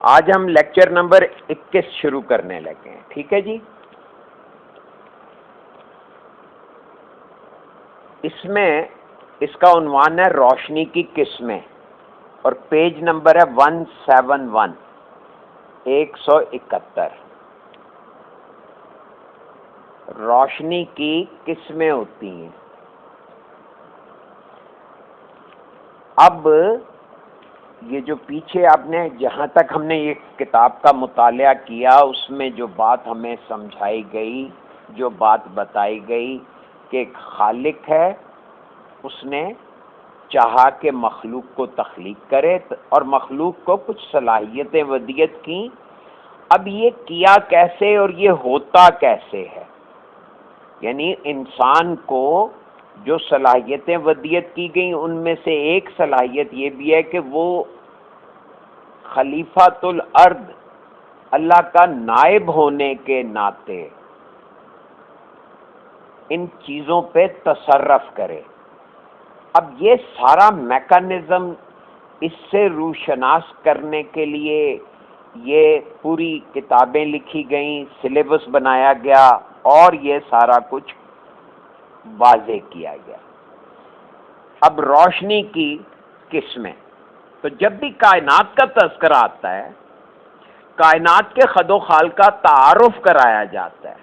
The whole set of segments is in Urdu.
آج ہم لیکچر نمبر 21 شروع کرنے لگے ہیں. ٹھیک ہے جی. اس میں اس کا عنوان ہے روشنی کی قسمیں اور پیج نمبر ہے 171 171. روشنی کی قسمیں ہوتی ہیں. اب یہ جو پیچھے آپ نے جہاں تک ہم نے یہ کتاب کا مطالعہ کیا اس میں جو بات ہمیں سمجھائی گئی، جو بات بتائی گئی کہ ایک خالق ہے، اس نے چاہا کہ مخلوق کو تخلیق کرے اور مخلوق کو کچھ صلاحیتیں ودیت کیں. اب یہ کیا کیسے اور یہ ہوتا کیسے ہے؟ یعنی انسان کو جو صلاحیتیں ودیت کی گئیں ان میں سے ایک صلاحیت یہ بھی ہے کہ وہ خلیفۃ الارض اللہ کا نائب ہونے کے ناطے ان چیزوں پہ تصرف کرے. اب یہ سارا میکانزم اس سے روشناس کرنے کے لیے یہ پوری کتابیں لکھی گئیں، سلیبس بنایا گیا اور یہ سارا کچھ واضح کیا گیا. اب روشنی کی قسمیں، تو جب بھی کائنات کا تذکرہ آتا ہے، کائنات کے خد و خال کا تعارف کرایا جاتا ہے،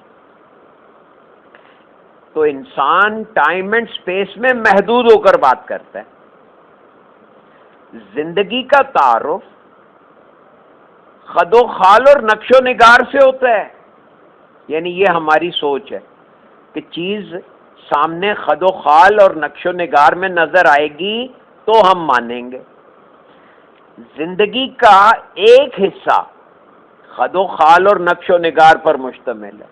تو انسان ٹائم اینڈ سپیس میں محدود ہو کر بات کرتا ہے. زندگی کا تعارف خد و خال اور نقش و نگار سے ہوتا ہے. یعنی یہ ہماری سوچ ہے کہ چیز سامنے خد و خال اور نقش و نگار میں نظر آئے گی تو ہم مانیں گے. زندگی کا ایک حصہ خد و خال اور نقش و نگار پر مشتمل ہے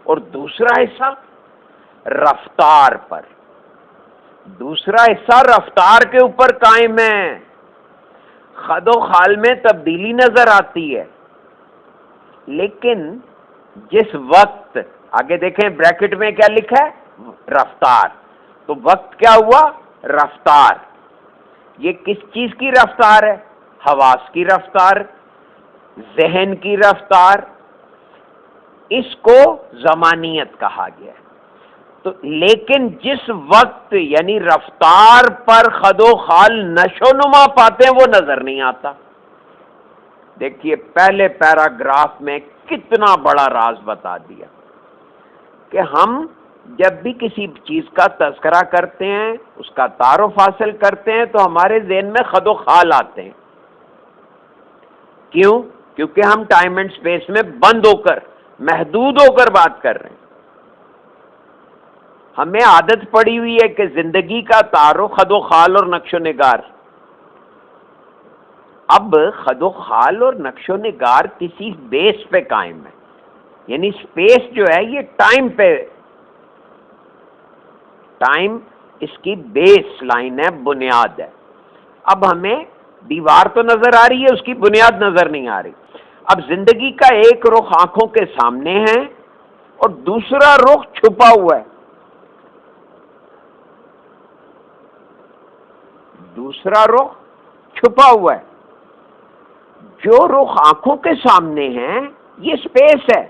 اور دوسرا حصہ رفتار پر. دوسرا حصہ رفتار کے اوپر قائم ہے. خد و خال میں تبدیلی نظر آتی ہے، لیکن جس وقت آگے دیکھیں بریکٹ میں کیا لکھا ہے؟ رفتار. تو وقت کیا ہوا؟ رفتار. یہ کس چیز کی رفتار ہے؟ حواس کی رفتار، ذہن کی رفتار. اس کو زمانیت کہا گیا. تو لیکن جس وقت یعنی رفتار پر خد و خال نشو نما پاتے ہیں وہ نظر نہیں آتا. دیکھیے پہلے پیراگراف میں کتنا بڑا راز بتا دیا کہ ہم جب بھی کسی چیز کا تذکرہ کرتے ہیں، اس کا تعارف حاصل کرتے ہیں تو ہمارے ذہن میں خد و خال آتے ہیں. کیوں؟ کیونکہ ہم ٹائم اینڈ سپیس میں بند ہو کر، محدود ہو کر بات کر رہے ہیں. ہمیں عادت پڑی ہوئی ہے کہ زندگی کا تعارف خد و خال اور نقش و نگار. اب خد و خال اور نقش و نگار کسی بیس پہ قائم ہے. یعنی سپیس جو ہے یہ ٹائم پہ، ٹائم اس کی بیس لائن ہے، بنیاد ہے. اب ہمیں دیوار تو نظر آ رہی ہے، اس کی بنیاد نظر نہیں آ رہی. اب زندگی کا ایک رخ آنکھوں کے سامنے ہے اور دوسرا رخ چھپا ہوا ہے. دوسرا رخ چھپا ہوا ہے. جو رخ آنکھوں کے سامنے ہے یہ سپیس ہے،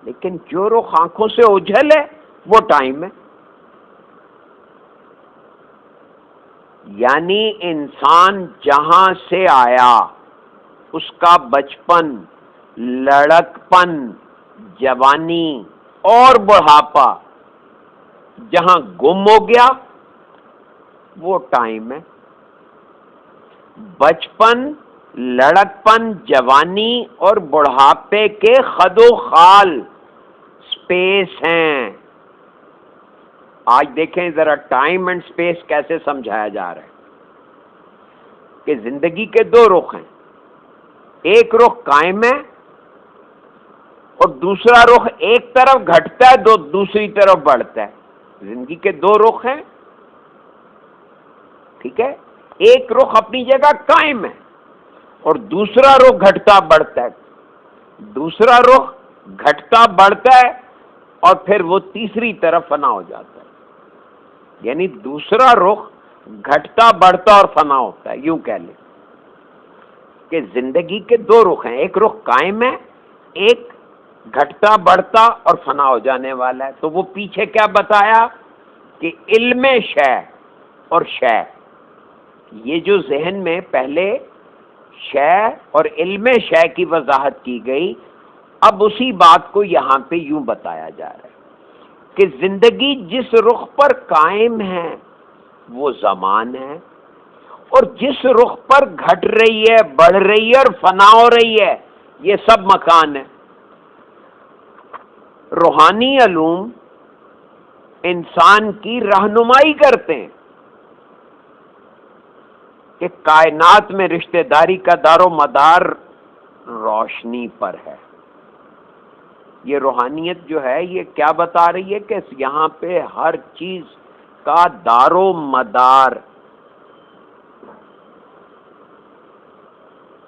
لیکن جو رخ آنکھوں سے اوجھل ہے وہ ٹائم ہے. یعنی انسان جہاں سے آیا، اس کا بچپن، لڑکپن، جوانی اور بڑھاپا جہاں گم ہو گیا وہ ٹائم ہے. بچپن، لڑکپن، جوانی اور بڑھاپے کے خد و خال سپیس ہیں. آج دیکھیں ذرا ٹائم اینڈ سپیس کیسے سمجھایا جا رہا ہے کہ زندگی کے دو رخ ہیں. ایک رخ قائم ہے اور دوسرا رخ ایک طرف گھٹتا ہے، دوسری طرف بڑھتا ہے. زندگی کے دو رخ ہیں، ٹھیک ہے. ایک رخ اپنی جگہ قائم ہے اور دوسرا رخ گھٹتا بڑھتا ہے. دوسرا رخ گھٹتا بڑھتا ہے اور پھر وہ تیسری طرف فنا ہو جاتا ہے. یعنی دوسرا رخ گھٹتا بڑھتا اور فنا ہوتا ہے، یوں کہہ لیں. کہ زندگی کے دو رخ ہیں، ایک رخ قائم ہے، ایک گھٹتا بڑھتا اور فنا ہو جانے والا ہے. تو وہ پیچھے کیا بتایا کہ علم شے اور شے، یہ جو ذہن میں پہلے شے اور علم شے کی وضاحت کی گئی، اب اسی بات کو یہاں پہ یوں بتایا جا رہا ہے کہ زندگی جس رخ پر قائم ہے وہ زمان ہے، اور جس رخ پر گھٹ رہی ہے، بڑھ رہی ہے اور فنا ہو رہی ہے، یہ سب مکان ہے. روحانی علوم انسان کی رہنمائی کرتے ہیں کہ کائنات میں رشتہ داری کا دار و مدار روشنی پر ہے. یہ روحانیت جو ہے یہ کیا بتا رہی ہے کہ یہاں پہ ہر چیز کا دار و مدار،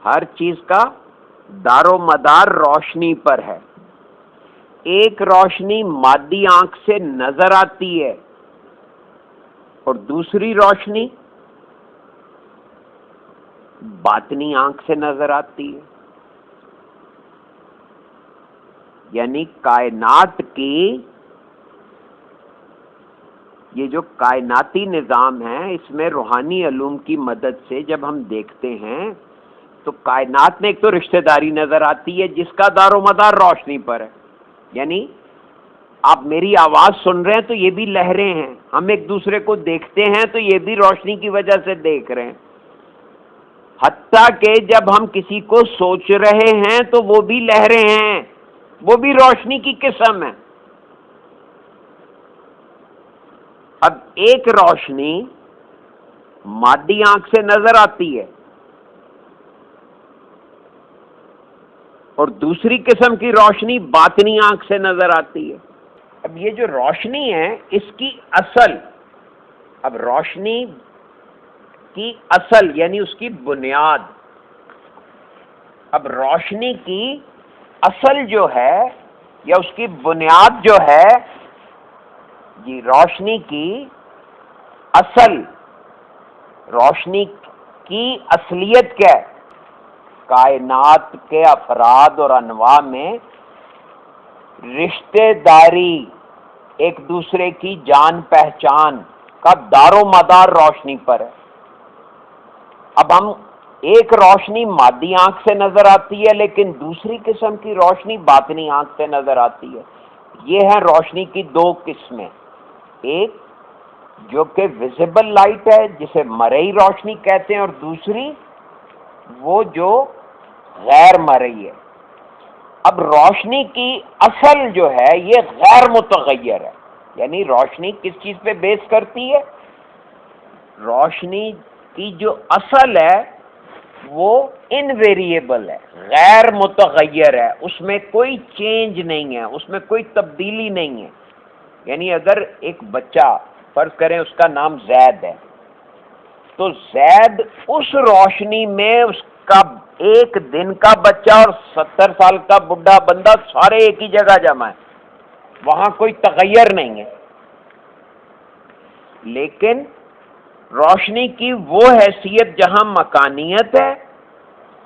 ہر چیز کا دار و مدار روشنی پر ہے. ایک روشنی مادی آنکھ سے نظر آتی ہے اور دوسری روشنی باطنی آنکھ سے نظر آتی ہے. یعنی کائنات کی یہ جو کائناتی نظام ہے، اس میں روحانی علوم کی مدد سے جب ہم دیکھتے ہیں تو کائنات میں ایک تو رشتہ داری نظر آتی ہے جس کا دار و مدار روشنی پر ہے. یعنی آپ میری آواز سن رہے ہیں تو یہ بھی لہریں ہیں، ہم ایک دوسرے کو دیکھتے ہیں تو یہ بھی روشنی کی وجہ سے دیکھ رہے ہیں. حتیٰ کہ جب ہم کسی کو سوچ رہے ہیں تو وہ بھی لہریں ہیں، وہ بھی روشنی کی قسم ہے. اب ایک روشنی مادی آنکھ سے نظر آتی ہے اور دوسری قسم کی روشنی باطنی آنکھ سے نظر آتی ہے. اب یہ جو روشنی ہے اس کی اصل، اب روشنی کی اصل یعنی اس کی بنیاد، اب روشنی کی اصل جو ہے یا اس کی بنیاد جو ہے، یہ روشنی کی اصل، روشنی کی اصلیت کیا ہے؟ کائنات کے افراد اور انواع میں رشتہ داری، ایک دوسرے کی جان پہچان کا دار و مدار روشنی پر ہے. اب ہم ایک روشنی مادی آنکھ سے نظر آتی ہے لیکن دوسری قسم کی روشنی باطنی آنکھ سے نظر آتی ہے. یہ ہے روشنی کی دو قسمیں، ایک جو کہ ویزیبل لائٹ ہے جسے مرئی روشنی کہتے ہیں، اور دوسری وہ جو غیر مرئی ہے. اب روشنی کی اصل جو ہے یہ غیر متغیر ہے. یعنی روشنی کس چیز پہ بیس کرتی ہے؟ روشنی کی جو اصل ہے وہ انویریبل ہے، غیر متغیر ہے، اس میں کوئی چینج نہیں ہے، اس میں کوئی تبدیلی نہیں ہے. یعنی اگر ایک بچہ فرض کریں اس کا نام زید ہے، تو زید اس روشنی میں اس کا ایک دن کا بچہ اور 70 سال کا بڈھا بندہ سارے ایک ہی جگہ جمع ہے، وہاں کوئی تغیر نہیں ہے. لیکن روشنی کی وہ حیثیت جہاں مکانیت ہے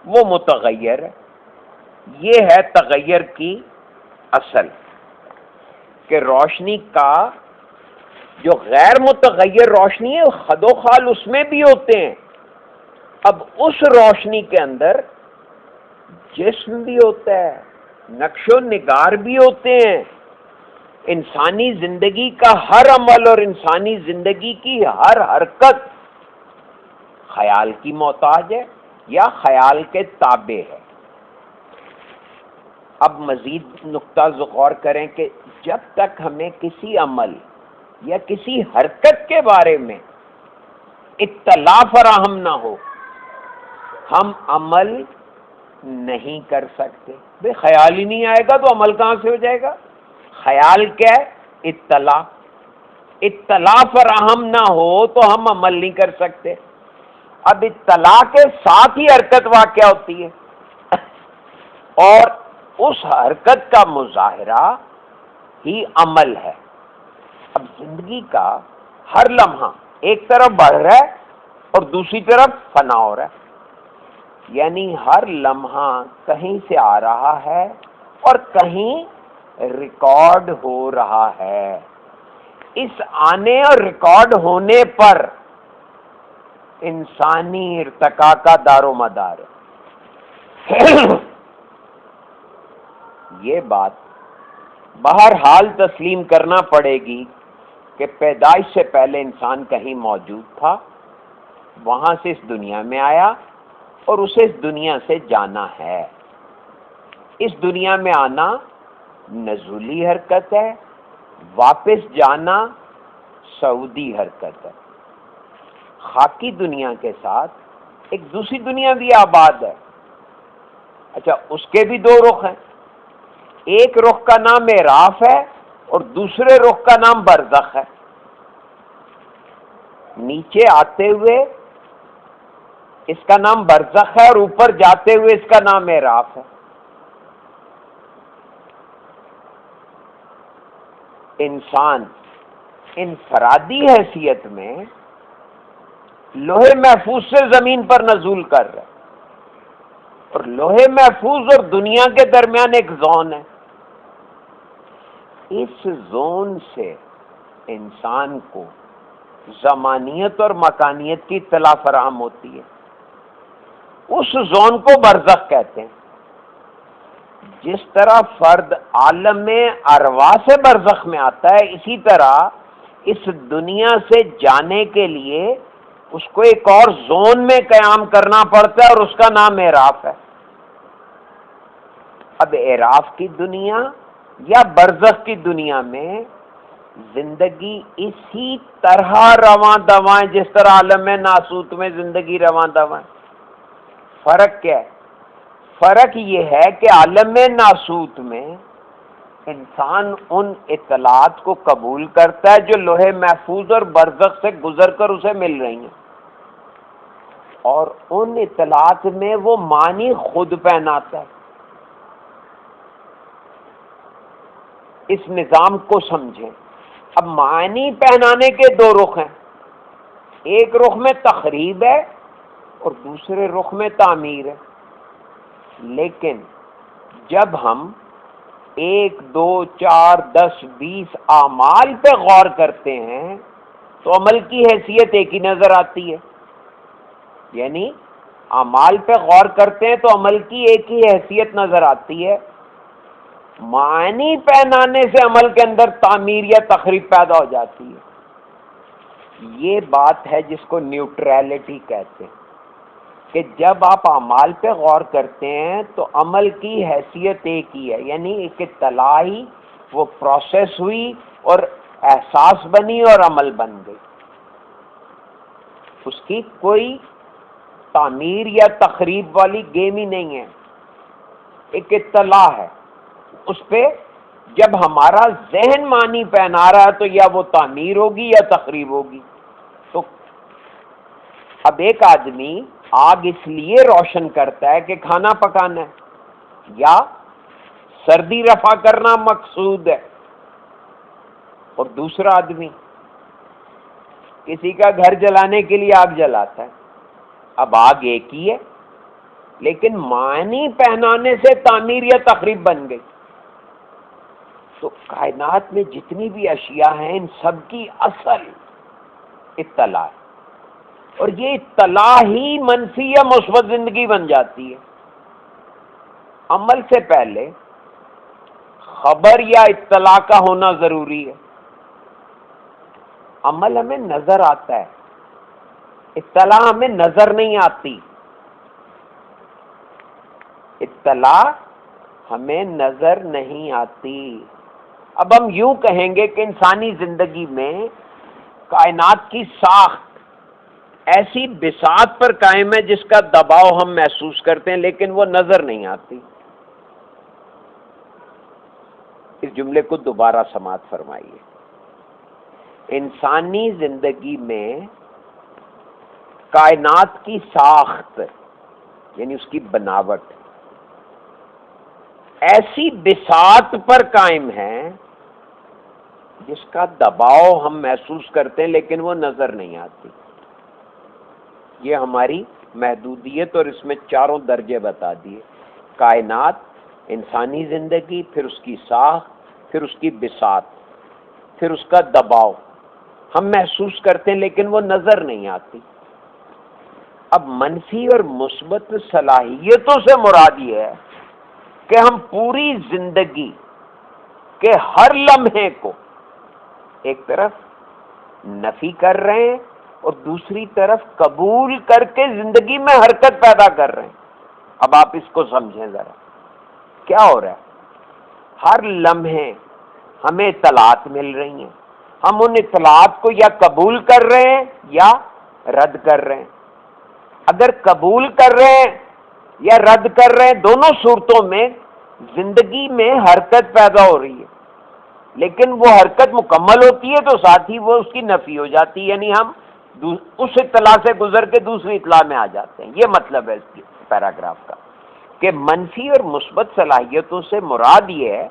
وہ متغیر ہے. یہ ہے تغیر کی اصل، کہ روشنی کا جو غیر متغیر روشنی ہے خد و خال اس میں بھی ہوتے ہیں. اب اس روشنی کے اندر جسم بھی ہوتا ہے، نقش و نگار بھی ہوتے ہیں. انسانی زندگی کا ہر عمل اور انسانی زندگی کی ہر حرکت خیال کی محتاج ہے یا خیال کے تابع ہے. اب مزید نقطہ غور کریں کہ جب تک ہمیں کسی عمل یا کسی حرکت کے بارے میں اطلاع فراہم نہ ہو ہم عمل نہیں کر سکتے. بھئی خیال ہی نہیں آئے گا تو عمل کہاں سے ہو جائے گا؟ خیال کیا ہے؟ اطلاع. اطلاع فراہم نہ ہو تو ہم عمل نہیں کر سکتے. اب اطلاع کے ساتھ ہی حرکت واقع ہوتی ہے اور اس حرکت کا مظاہرہ ہی عمل ہے. اب زندگی کا ہر لمحہ ایک طرف بڑھ رہا ہے اور دوسری طرف فنا ہو رہا ہے. یعنی ہر لمحہ کہیں سے آ رہا ہے اور کہیں ریکارڈ ہو رہا ہے. اس آنے اور ریکارڈ ہونے پر انسانی ارتقاء کا دار و مدار ہے. یہ بات بہرحال تسلیم کرنا پڑے گی کہ پیدائش سے پہلے انسان کہیں موجود تھا، وہاں سے اس دنیا میں آیا اور اسے اس دنیا سے جانا ہے. اس دنیا میں آنا نزولی حرکت ہے، واپس جانا صعودی حرکت ہے. خاکی دنیا کے ساتھ ایک دوسری دنیا بھی آباد ہے. اچھا، اس کے بھی دو رخ ہیں. ایک رخ کا نام اعراف ہے اور دوسرے رخ کا نام برزخ ہے. نیچے آتے ہوئے اس کا نام برزخ ہے اور اوپر جاتے ہوئے اس کا نام اعراف ہے. انسان انفرادی حیثیت میں لوہے محفوظ سے زمین پر نزول کر رہا ہے، اور لوہے محفوظ اور دنیا کے درمیان ایک زون ہے. اس زون سے انسان کو زمانیت اور مکانیت کی اطلاع فراہم ہوتی ہے. اس زون کو برزخ کہتے ہیں. جس طرح فرد عالم ارواح سے برزخ میں آتا ہے، اسی طرح اس دنیا سے جانے کے لیے اس کو ایک اور زون میں قیام کرنا پڑتا ہے اور اس کا نام اعراف ہے. اب اعراف کی دنیا یا برزخ کی دنیا میں زندگی اسی طرح رواں دواں جس طرح عالم ناسوت میں زندگی رواں دواں. فرق کیا ہے؟ فرق یہ ہے کہ عالم ناسوت میں انسان ان اطلاعات کو قبول کرتا ہے جو لوہے محفوظ اور برزخ سے گزر کر اسے مل رہی ہیں، اور ان اطلاعات میں وہ معنی خود پہناتا ہے. اس نظام کو سمجھیں. اب معنی پہنانے کے دو رخ ہیں. ایک رخ میں تخریب ہے اور دوسرے رخ میں تعمیر ہے. لیکن جب ہم 1 2 4 10 20 اعمال پہ غور کرتے ہیں تو عمل کی حیثیت ایک ہی نظر آتی ہے. یعنی اعمال پہ غور کرتے ہیں تو عمل کی ایک ہی حیثیت نظر آتی ہے. معنی پہنانے سے عمل کے اندر تعمیر یا تخریب پیدا ہو جاتی ہے. یہ بات ہے جس کو نیوٹرلٹی کہتے ہیں، کہ جب آپ اعمال پہ غور کرتے ہیں تو عمل کی حیثیت ایک ہی ہے. یعنی ایک اطلاع ہی وہ پروسیس ہوئی اور احساس بنی اور عمل بن گئی. اس کی کوئی تعمیر یا تخریب والی گیم ہی نہیں ہے. ایک اطلاع ہے. اس پہ جب ہمارا ذہن معنی پہنا رہا ہے تو یا وہ تعمیر ہوگی یا تخریب ہوگی. تو اب ایک آدمی آگ اس لیے روشن کرتا ہے کہ کھانا پکانا ہے یا سردی رفع کرنا مقصود ہے، اور دوسرا آدمی کسی کا گھر جلانے کے لیے آگ جلاتا ہے. اب آگ ایک ہی ہے لیکن معنی پہنانے سے تعمیر یا تخریب بن گئی. تو کائنات میں جتنی بھی اشیاء ہیں ان سب کی اصل اطلاع ہے، اور یہ اطلاع ہی منفی یا مثبت زندگی بن جاتی ہے. عمل سے پہلے خبر یا اطلاع کا ہونا ضروری ہے. عمل ہمیں نظر آتا ہے، اطلاع ہمیں نظر نہیں آتی. اطلاع ہمیں نظر نہیں آتی. اب ہم یوں کہیں گے کہ انسانی زندگی میں کائنات کی ساخت ایسی بساط پر قائم ہے جس کا دباؤ ہم محسوس کرتے ہیں لیکن وہ نظر نہیں آتی. اس جملے کو دوبارہ سماعت فرمائیے. انسانی زندگی میں کائنات کی ساخت یعنی اس کی بناوٹ ایسی بساط پر قائم ہے جس کا دباؤ ہم محسوس کرتے ہیں لیکن وہ نظر نہیں آتی. یہ ہماری محدودیت اور اس میں چاروں درجے بتا دیے، کائنات، انسانی زندگی، پھر اس کی ساخت، پھر اس کی بساط، پھر اس کا دباؤ ہم محسوس کرتے ہیں لیکن وہ نظر نہیں آتی۔ اب منفی اور مثبت صلاحیتوں سے مراد یہ ہے کہ ہم پوری زندگی کے ہر لمحے کو ایک طرف نفی کر رہے ہیں اور دوسری طرف قبول کر کے زندگی میں حرکت پیدا کر رہے ہیں۔ اب آپ اس کو سمجھیں ذرا، کیا ہو رہا ہے؟ ہر لمحے ہمیں اطلاعات مل رہی ہیں، ہم ان اطلاعات کو یا قبول کر رہے ہیں یا رد کر رہے ہیں۔ اگر قبول کر رہے ہیں یا رد کر رہے ہیں، دونوں صورتوں میں زندگی میں حرکت پیدا ہو رہی ہے، لیکن وہ حرکت مکمل ہوتی ہے تو ساتھ ہی وہ اس کی نفی ہو جاتی ہے، یعنی ہم اس اطلاع سے گزر کے دوسری اطلاع میں آ جاتے ہیں۔ یہ مطلب ہے اس پیراگراف کا کہ منفی اور مثبت صلاحیتوں سے مراد یہ ہے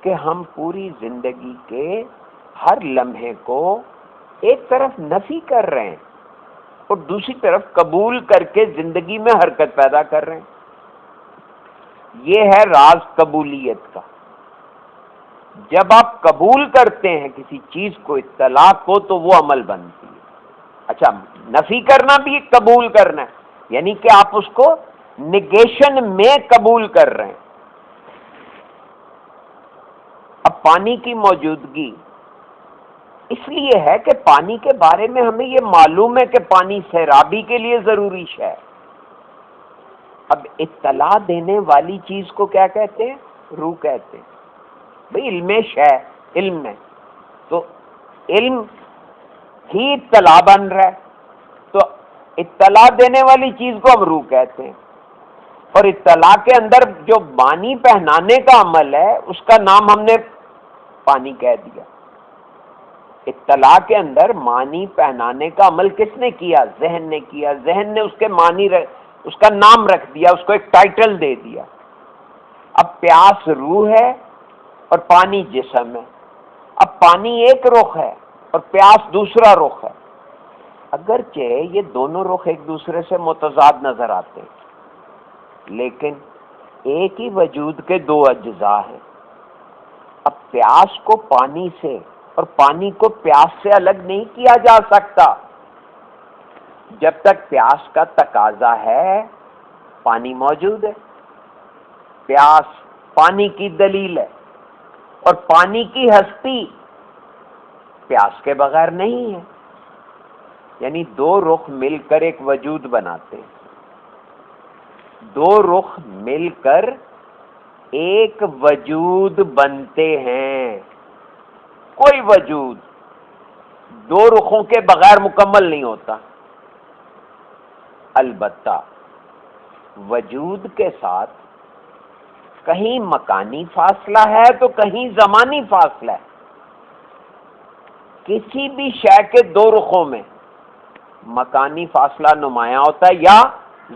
کہ ہم پوری زندگی کے ہر لمحے کو ایک طرف نفی کر رہے ہیں اور دوسری طرف قبول کر کے زندگی میں حرکت پیدا کر رہے ہیں۔ یہ ہے راز قبولیت کا۔ جب آپ قبول کرتے ہیں کسی چیز کو، اطلاع کو، تو وہ عمل بنتی ہے۔ اچھا، نفی کرنا بھی ایک قبول کرنا ہے، یعنی کہ آپ اس کو نگیشن میں قبول کر رہے ہیں۔ اب پانی کی موجودگی اس لیے ہے کہ پانی کے بارے میں ہمیں یہ معلوم ہے کہ پانی سیرابی کے لیے ضروری ہے۔ اب اطلاع دینے والی چیز کو کیا کہتے ہیں؟ روح کہتے ہیں۔ بھئی علم ہے، علم ہے تو علم ہی اطلاع بن رہا ہے، تو اطلاع دینے والی چیز کو ہم روح کہتے ہیں۔ اور اطلاع کے اندر جو معنی پہنانے کا عمل ہے اس کا نام ہم نے پانی کہہ دیا۔ اطلاع کے اندر معنی پہنانے کا عمل کس نے کیا؟ ذہن نے کیا۔ ذہن نے اس کے معنی اس کا نام رکھ دیا، اس کو ایک ٹائٹل دے دیا۔ اب پیاس روح ہے اور پانی جسم ہے۔ اب پانی ایک رخ ہے اور پیاس دوسرا رخ ہے، اگرچہ یہ دونوں رخ ایک دوسرے سے متضاد نظر آتے ہیں لیکن ایک ہی وجود کے دو اجزاء ہیں۔ اب پیاس کو پانی سے اور پانی کو پیاس سے الگ نہیں کیا جا سکتا۔ جب تک پیاس کا تقاضا ہے پانی موجود ہے، پیاس پانی کی دلیل ہے، اور پانی کی ہستی پیاس کے بغیر نہیں ہے۔ یعنی دو رخ مل کر ایک وجود بناتے ہیں، دو رخ مل کر ایک وجود بنتے ہیں۔ کوئی وجود دو رخوں کے بغیر مکمل نہیں ہوتا۔ البتہ وجود کے ساتھ کہیں مکانی فاصلہ ہے تو کہیں زمانی فاصلہ ہے۔ کسی بھی شے کے دو رخوں میں مکانی فاصلہ نمایاں ہوتا ہے یا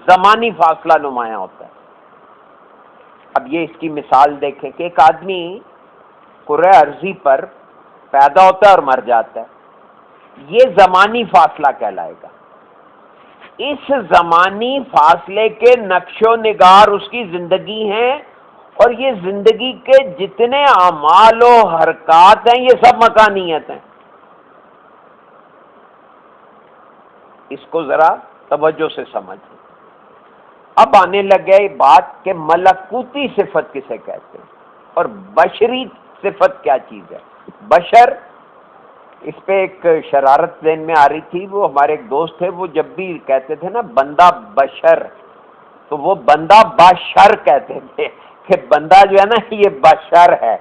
زمانی فاصلہ نمایاں ہوتا ہے۔ اب یہ اس کی مثال دیکھیں کہ ایک آدمی کرۂ ارضی پر پیدا ہوتا ہے اور مر جاتا ہے، یہ زمانی فاصلہ کہلائے گا۔ اس زمانی فاصلے کے نقش و نگار اس کی زندگی ہیں، اور یہ زندگی کے جتنے اعمال و حرکات ہیں یہ سب مکانیت ہیں۔ اس کو ذرا توجہ سے سمجھیں۔ اب آنے لگے بات کہ ملکوتی صفت کسے کہتے ہیں اور بشری صفت کیا چیز ہے۔ بشر، اس پہ ایک شرارت ذہن میں آ رہی تھی، وہ ہمارے ایک دوست تھے، وہ جب بھی کہتے تھے نا بندہ بشر، تو وہ بندہ باشر کہتے تھے کہ بندہ جو ہے نا یہ بشر ہے۔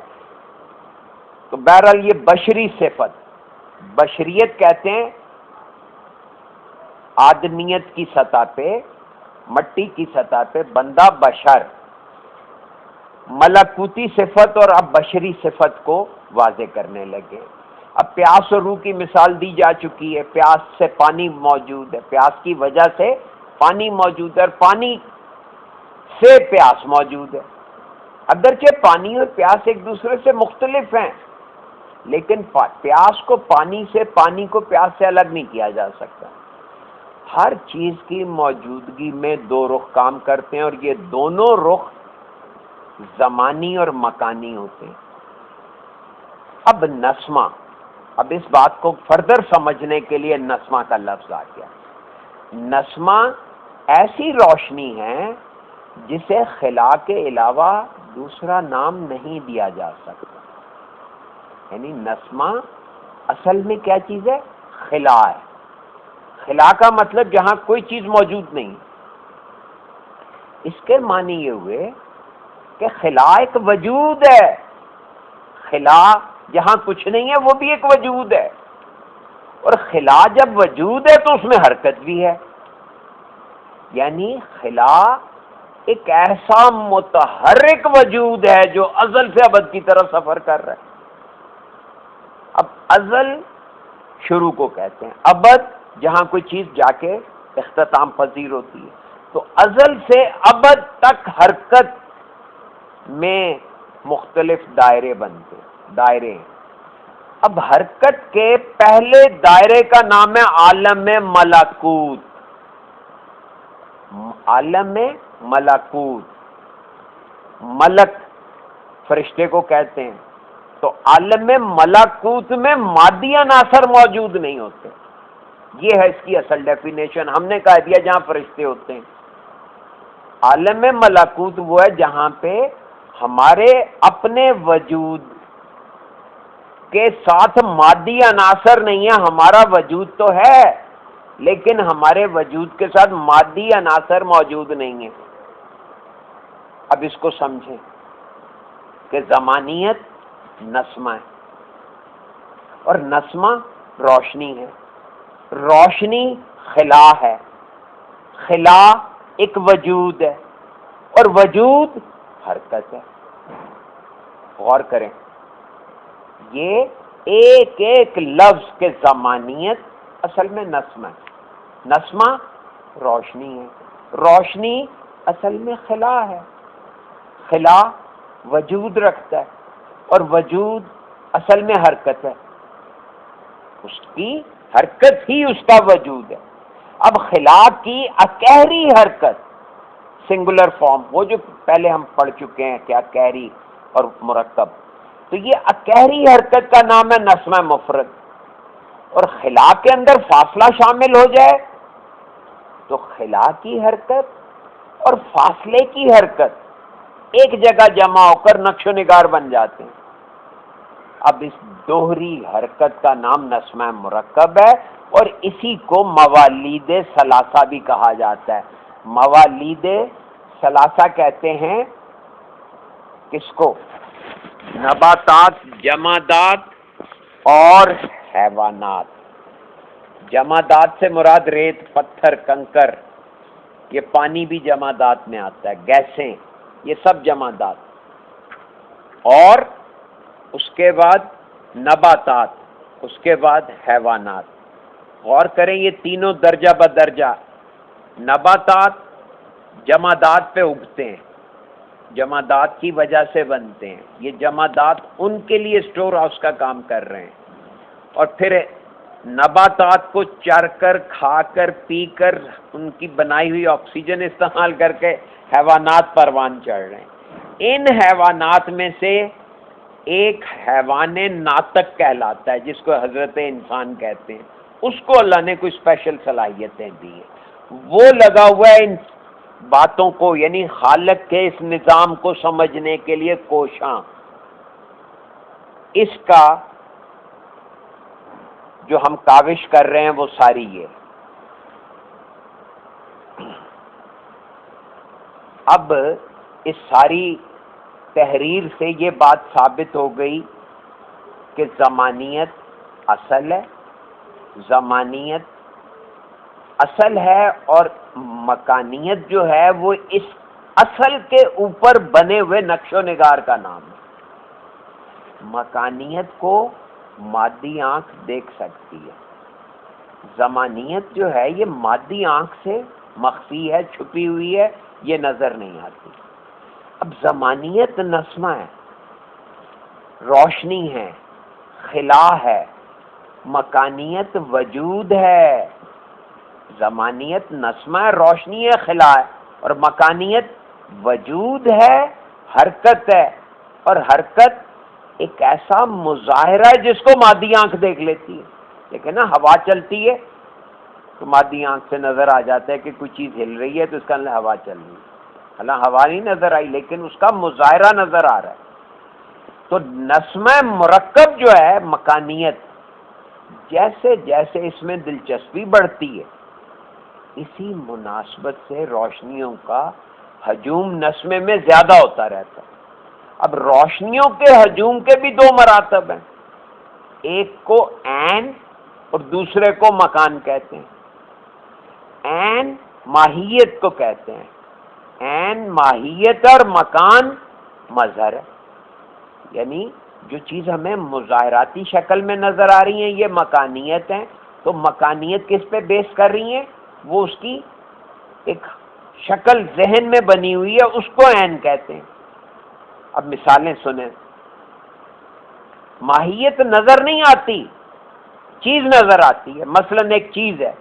تو بہرحال یہ بشری صفت، بشریت کہتے ہیں آدمیت کی سطح پہ، مٹی کی سطح پہ بندہ بشر، ملکوتی صفت اور اب بشری صفت کو واضح کرنے لگے۔ اب پیاس اور روح کی مثال دی جا چکی ہے۔ پیاس سے پانی موجود ہے، پیاس کی وجہ سے پانی موجود ہے، اور پانی سے پیاس موجود ہے۔ اگرچہ پانی اور پیاس ایک دوسرے سے مختلف ہیں لیکن پیاس کو پانی سے، پانی کو پیاس سے الگ نہیں کیا جا سکتا۔ ہر چیز کی موجودگی میں دو رخ کام کرتے ہیں، اور یہ دونوں رخ زمانی اور مکانی ہوتے ہیں۔ اب نسمہ، اب اس بات کو فردر سمجھنے کے لیے نسمہ کا لفظ آ گیا۔ نسمہ ایسی روشنی ہے جسے خلا کے علاوہ دوسرا نام نہیں دیا جا سکتا۔ یعنی نسمہ اصل میں کیا چیز ہے؟ خلا ہے۔ خلا کا مطلب جہاں کوئی چیز موجود نہیں۔ اس کے معنی یہ ہوئے کہ خلا ایک وجود ہے۔ خلا جہاں کچھ نہیں ہے وہ بھی ایک وجود ہے، اور خلا جب وجود ہے تو اس میں حرکت بھی ہے۔ یعنی خلا ایک ایسا متحرک وجود ہے جو ازل سے ابد کی طرف سفر کر رہا ہے۔ اب ازل شروع کو کہتے ہیں، ابد جہاں کوئی چیز جا کے اختتام پذیر ہوتی ہے۔ تو ازل سے ابد تک حرکت میں مختلف دائرے بنتے دائرے ہیں۔ اب حرکت کے پہلے دائرے کا نام ہے عالم ملکوت۔ عالم ملکوت، ملک فرشتے کو کہتے ہیں۔ تو عالم ملکوت میں مادی عناصر موجود نہیں ہوتے۔ یہ ہے اس کی اصل ڈیفینیشن۔ ہم نے کہہ دیا جہاں فرشتے ہوتے ہیں۔ عالم ملکوت وہ ہے جہاں پہ ہمارے اپنے وجود کے ساتھ مادی عناصر نہیں ہے۔ ہمارا وجود تو ہے لیکن ہمارے وجود کے ساتھ مادی عناصر موجود نہیں ہیں۔ اب اس کو سمجھیں کہ زمانیت نسمہ ہے، اور نسمہ روشنی ہے۔ روشنی خلا ہے، خلا ایک وجود ہے، اور وجود حرکت ہے۔ غور کریں، یہ ایک ایک لفظ کے زمانیت اصل میں نسمہ ہے۔ نسمہ روشنی ہے، روشنی اصل میں خلا ہے، خلا وجود رکھتا ہے، اور وجود اصل میں حرکت ہے۔ اس کی حرکت ہی اس کا وجود ہے۔ اب خلا کی اکہری حرکت سنگولر فارم، وہ جو پہلے ہم پڑھ چکے ہیں کیا اکہری اور مرکب، تو یہ اکہری حرکت کا نام ہے نسمہ مفرد۔ اور خلا کے اندر فاصلہ شامل ہو جائے تو خلا کی حرکت اور فاصلے کی حرکت ایک جگہ جمع ہو کر نقش و نگار بن جاتے ہیں۔ اب اس دوہری حرکت کا نام نسمہ مرکب ہے، اور اسی کو موالید ثلاثہ بھی کہا جاتا ہے۔ موالید ثلاثہ کہتے ہیں کس کو؟ نباتات، جمادات اور حیوانات۔ جمادات سے مراد ریت، پتھر، کنکر، یہ پانی بھی جمادات میں آتا ہے، گیسیں، یہ سب جمادات۔ اور اس کے بعد نباتات، اس کے بعد حیوانات۔ غور کریں یہ تینوں درجہ بدرجہ، نباتات جمادات پہ اگتے ہیں، جمادات کی وجہ سے بنتے ہیں، یہ جمادات ان کے لیے اسٹور ہاؤس کا کام کر رہے ہیں، اور پھر نباتات کو چر کر، کھا کر، پی کر، ان کی بنائی ہوئی آکسیجن استعمال کر کے حیوانات پروان چڑھ رہے ہیں۔ ان حیوانات میں سے ایک حیوان ناطق کہلاتا ہے، جس کو حضرت انسان کہتے ہیں۔ اس کو اللہ نے کوئی اسپیشل صلاحیتیں دی ہیں، وہ لگا ہوا ہے ان باتوں کو، یعنی خالق کے اس نظام کو سمجھنے کے لیے کوشاں۔ اس کا جو ہم کاوش کر رہے ہیں وہ ساری یہ۔ اب اس ساری تحریر سے یہ بات ثابت ہو گئی کہ زمانیت اصل ہے، زمانیت اصل ہے، اور مکانیت جو ہے وہ اس اصل کے اوپر بنے ہوئے نقش و نگار کا نام ہے۔ مکانیت کو مادی آنکھ دیکھ سکتی ہے، زمانیت جو ہے یہ مادی آنکھ سے مخفی ہے، چھپی ہوئی ہے، یہ نظر نہیں آتی۔ اب زمانیت نسمہ ہے، روشنی ہے، خلا ہے، مکانیت وجود ہے، زمانیت نسمہ ہے، روشنی ہے، خلا ہے، اور مکانیت وجود ہے، حرکت ہے، اور حرکت ایک ایسا مظاہرہ ہے جس کو مادی آنکھ دیکھ لیتی ہے. لیکن نا ہوا چلتی ہے تو مادی آنکھ سے نظر آ جاتا ہے کہ کوئی چیز ہل رہی ہے تو اس کا ہوا چل رہی ہے. حالانکہ ہوا نہیں نظر آئی لیکن اس کا مظاہرہ نظر آ رہا ہے. تو نسمہ مرکب جو ہے مکانیت، جیسے جیسے اس میں دلچسپی بڑھتی ہے اسی مناسبت سے روشنیوں کا ہجوم نسمے میں زیادہ ہوتا رہتا ہے. اب روشنیوں کے ہجوم کے بھی دو مراتب ہیں، ایک کو عین اور دوسرے کو مکان کہتے ہیں. عین ماہیت کو کہتے ہیں، عین ماہیت اور مکان مظہر ہے. یعنی جو چیز ہمیں مظاہراتی شکل میں نظر آ رہی ہیں یہ مکانیت ہیں. تو مکانیت کس پہ بیس کر رہی ہیں؟ وہ اس کی ایک شکل ذہن میں بنی ہوئی ہے، اس کو عین کہتے ہیں. اب مثالیں سنیں. ماہیت نظر نہیں آتی، چیز نظر آتی ہے. مثلا ایک چیز ہے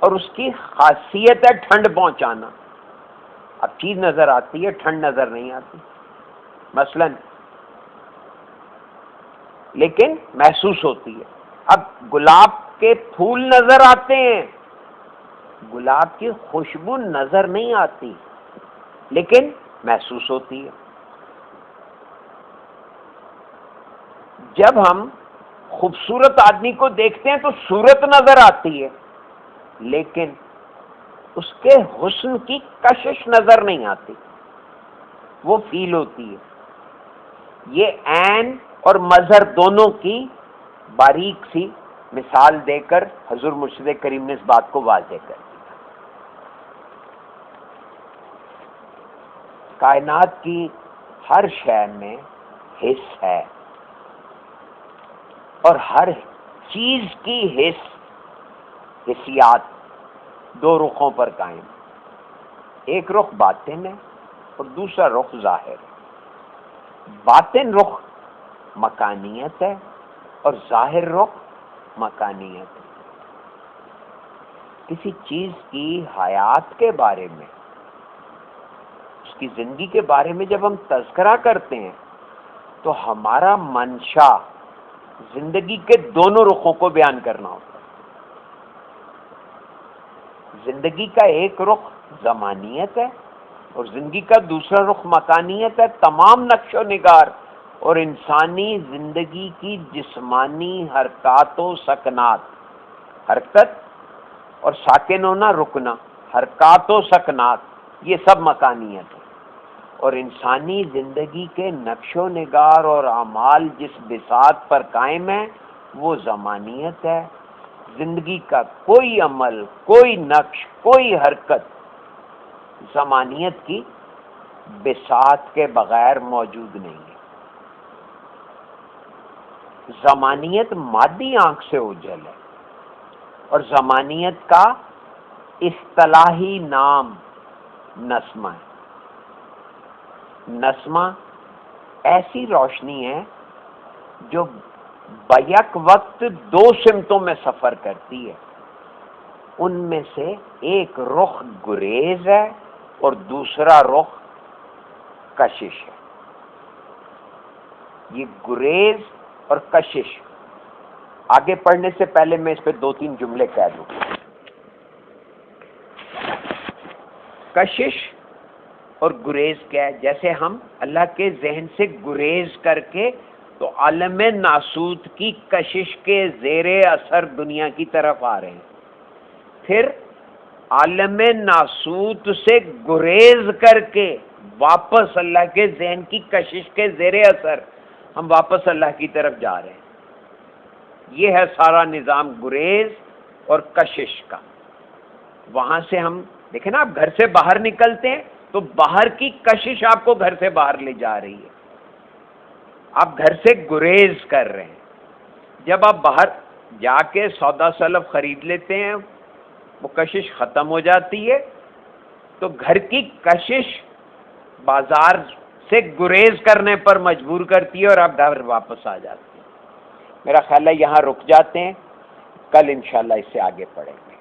اور اس کی خاصیت ہے ٹھنڈ پہنچانا. اب چیز نظر آتی ہے، ٹھنڈ نظر نہیں آتی مثلا، لیکن محسوس ہوتی ہے. اب گلاب کے پھول نظر آتے ہیں، گلاب کی خوشبو نظر نہیں آتی لیکن محسوس ہوتی ہے. جب ہم خوبصورت آدمی کو دیکھتے ہیں تو صورت نظر آتی ہے لیکن اس کے حسن کی کشش نظر نہیں آتی، وہ فیل ہوتی ہے. یہ عین اور مظہر دونوں کی باریک سی مثال دے کر حضور مرشد کریم نے اس بات کو واضح کر دیا. کائنات کی ہر شے میں حس ہے اور ہر چیز کی حسیات دو رخوں پر قائم. ایک رخ باطن ہے اور دوسرا رخ ظاہر ہے. باطن رخ مکانیت ہے اور ظاہر رخ مکانیت ہے. کسی چیز کی حیات کے بارے میں، اس کی زندگی کے بارے میں جب ہم تذکرہ کرتے ہیں تو ہمارا منشا زندگی کے دونوں رخوں کو بیان کرنا ہوتا ہے. زندگی کا ایک رخ زمانیت ہے اور زندگی کا دوسرا رخ مکانیت ہے. تمام نقش و نگار اور انسانی زندگی کی جسمانی حرکات و سکنات، حرکت اور ساکن ہونا رکنا، حرکات و سکنات، یہ سب مکانیت ہے. اور انسانی زندگی کے نقش و نگار اور اعمال جس بساط پر قائم ہے وہ زمانیت ہے. زندگی کا کوئی عمل، کوئی نقش، کوئی حرکت زمانیت کی بساط کے بغیر موجود نہیں ہے. زمانیت مادی آنکھ سے اوجھل ہے اور زمانیت کا اصطلاحی نام نسمہ ہے. نسمہ ایسی روشنی ہے جو بیک وقت دو سمتوں میں سفر کرتی ہے. ان میں سے ایک رخ گریز ہے اور دوسرا رخ کشش ہے. یہ گریز اور کشش، آگے پڑھنے سے پہلے میں اس پہ دو تین جملے کہہ دوں. کشش اور گریز کیا ہے؟ جیسے ہم اللہ کے ذہن سے گریز کر کے تو عالم ناسوت کی کشش کے زیر اثر دنیا کی طرف آ رہے ہیں، پھر عالم ناسوت سے گریز کر کے واپس اللہ کے ذہن کی کشش کے زیر اثر ہم واپس اللہ کی طرف جا رہے ہیں. یہ ہے سارا نظام گریز اور کشش کا. وہاں سے ہم دیکھیں نا، آپ گھر سے باہر نکلتے ہیں تو باہر کی کشش آپ کو گھر سے باہر لے جا رہی ہے، آپ گھر سے گریز کر رہے ہیں. جب آپ باہر جا کے سودا سلف خرید لیتے ہیں وہ کشش ختم ہو جاتی ہے تو گھر کی کشش بازار سے گریز کرنے پر مجبور کرتی ہے اور آپ گھر واپس آ جاتے ہیں. میرا خیال ہے یہاں رک جاتے ہیں، کل انشاءاللہ اس سے آگے پڑھیں گے.